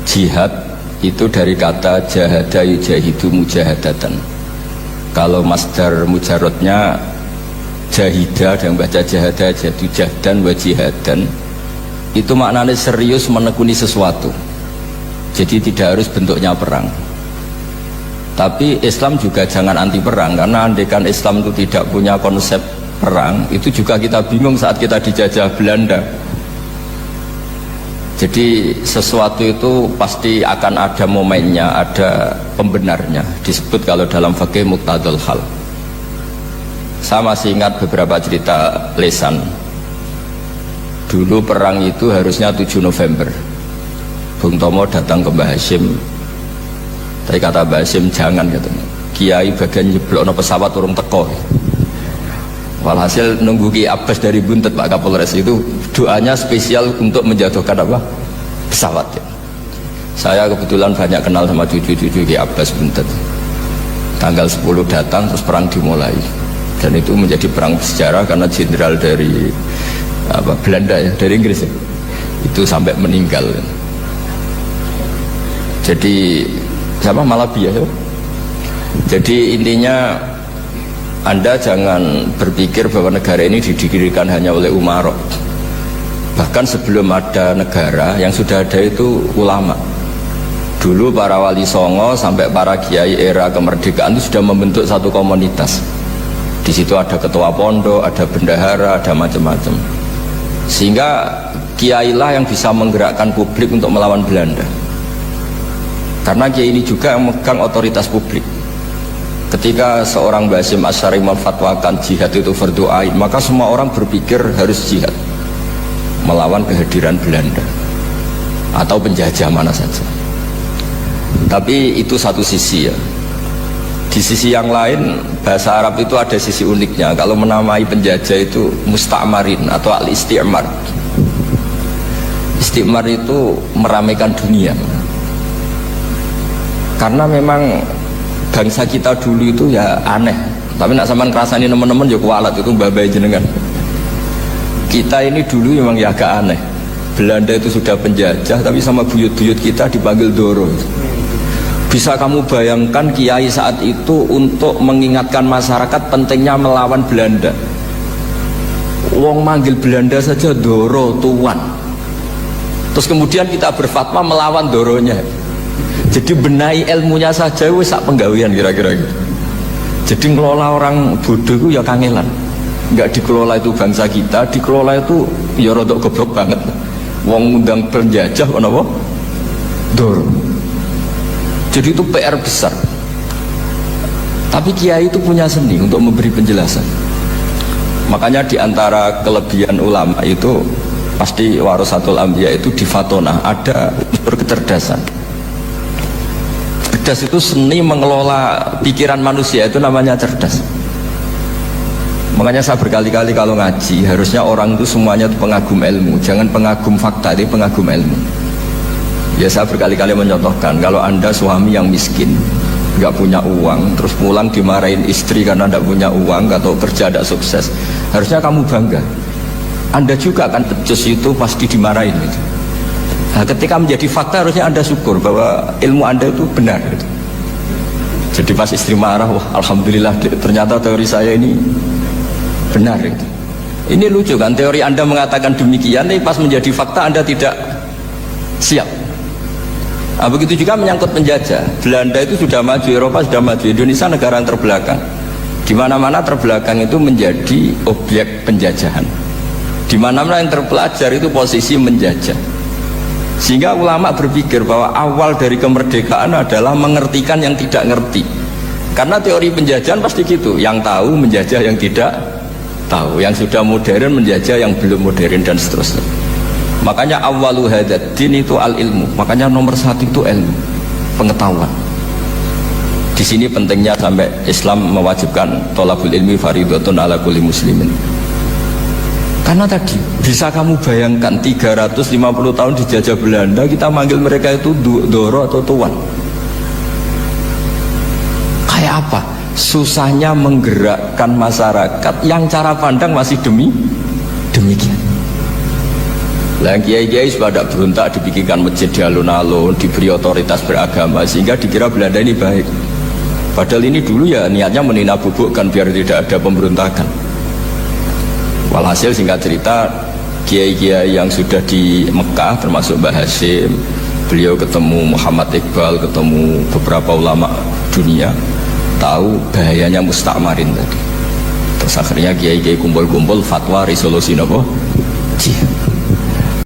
Jihad itu dari kata jahada yujahidu mujahadatan. Kalau masdar mujarrodnya jahida dan baca jahada jadu jahdan wa jihadan, itu maknanya serius menekuni sesuatu. Jadi tidak harus bentuknya perang. Tapi Islam juga jangan anti perang, karena andaikan Islam itu tidak punya konsep perang, itu juga kita bingung saat kita dijajah Belanda. Jadi sesuatu itu pasti akan ada momennya, ada pembenarnya. Disebut kalau dalam fikih muqtadul hal. Saya masih ingat beberapa cerita lesan. Dulu perang itu harusnya 7 November. Bung Tomo datang ke Mbah Hashim. Tapi kata Mbah Hashim jangan katanya. Kiai bagian nyeblokno pesawat urung teko. Walhasil nunggu Ki Abbas dari Buntet Pak Kapolres itu doanya spesial untuk menjatuhkan apa? Pesawat ya. Saya kebetulan banyak kenal sama cucu-cucu Ki Abbas Buntet. Tanggal 10 datang terus perang dimulai. Dan itu menjadi perang sejarah karena jenderal dari Belanda ya, dari Inggris ya. Itu sampai meninggal. Jadi siapa Malabia ya? Jadi intinya Anda jangan berpikir bahwa negara ini didirikan hanya oleh umarok. Bahkan sebelum ada negara, yang sudah ada itu ulama. Dulu para wali songo sampai para kiai era kemerdekaan itu sudah membentuk satu komunitas. Di situ ada ketua pondok, ada bendahara, ada macam-macam. Sehingga kiailah yang bisa menggerakkan publik untuk melawan Belanda. Karena kiai ini juga yang memegang otoritas publik. Ketika seorang Basim Asy'ari memfatwakan jihad itu fardhu ain, maka semua orang berpikir harus jihad melawan kehadiran Belanda atau penjajah mana saja. Tapi itu satu sisi ya. Di sisi yang lain, bahasa Arab itu ada sisi uniknya. Kalau menamai penjajah itu musta'marin atau al-isti'mar. Isti'mar itu meramaikan dunia. Karena memang bangsa kita dulu itu ya aneh. Tapi nak sampean ngrasani teman-teman ya kualat itu babai jenengan. Kita ini dulu memang ya agak aneh. Belanda itu sudah penjajah, tapi sama buyut-buyut kita dipanggil Doro. Bisa kamu bayangkan kiai saat itu untuk mengingatkan masyarakat pentingnya melawan Belanda. Wong manggil Belanda saja Doro, tuan. Terus kemudian kita berfatwa melawan Doronya. Jadi benahi ilmunya saja wis sak penggawean kira-kira gitu. Jadi ngelola orang bodoh itu ya kangelan. Enggak dikelola itu bangsa kita, dikelola itu ya rodok goblok banget. Wong ngundang penjajah kenapa? Doro. Jadi itu PR besar. Tapi kiai itu punya seni untuk memberi penjelasan. Makanya di antara kelebihan ulama itu pasti warasatul anbiya itu di fatona ada unsur kecerdasan. Cerdas itu seni mengelola pikiran manusia, itu namanya cerdas. Makanya saya berkali-kali kalau ngaji harusnya orang itu semuanya itu pengagum ilmu, jangan pengagum fakta, tapi pengagum ilmu. Ya saya berkali-kali mencontohkan, kalau Anda suami yang miskin, nggak punya uang, terus pulang dimarahin istri karena nggak punya uang atau kerja tidak sukses, harusnya kamu bangga. Anda juga akan pecus itu pasti dimarahin gitu. Nah, ketika menjadi fakta harusnya Anda syukur bahwa ilmu Anda itu benar gitu. Jadi pas istri marah, wah alhamdulillah ternyata teori saya ini benar gitu. Ini lucu kan, teori Anda mengatakan demikian, tapi pas menjadi fakta Anda tidak siap. Nah, begitu juga menyangkut penjajah. Belanda itu sudah maju, Eropa sudah maju, Indonesia negara yang terbelakang. Di mana-mana terbelakang itu menjadi objek penjajahan. Di mana-mana yang terpelajar itu posisi menjajah. Sehingga ulama berpikir bahwa awal dari kemerdekaan adalah mengertikan yang tidak ngerti. Karena teori penjajahan pasti gitu, yang tahu menjajah yang tidak tahu, yang sudah modern menjajah yang belum modern dan seterusnya. Makanya awalu hadzal din itu al ilmu. Makanya nomor satu itu ilmu, pengetahuan. Di sini pentingnya sampai Islam mewajibkan thalabul ilmi fardhatun ala kulli muslimin. Karena tadi bisa kamu bayangkan 350 tahun dijajah Belanda, kita manggil mereka itu Doro atau tuan. Kayak apa? Susahnya menggerakkan masyarakat yang cara pandang masih demikian. Lah kiai-kiai supaya tidak berontak dibikinkan masjid di alun-alun, diberi otoritas beragama sehingga dikira Belanda ini baik. Padahal ini dulu ya niatnya meninabobokan biar tidak ada pemberontakan. Walhasil singkat cerita, kiai-kiai yang sudah di Mekah termasuk Mbah Hasyim, beliau ketemu Muhammad Iqbal, ketemu beberapa ulama dunia, tahu bahayanya mustakmarin tadi. Terus akhirnya kiai-kiai kumpul-kumpul fatwa resolusi nopo jihad.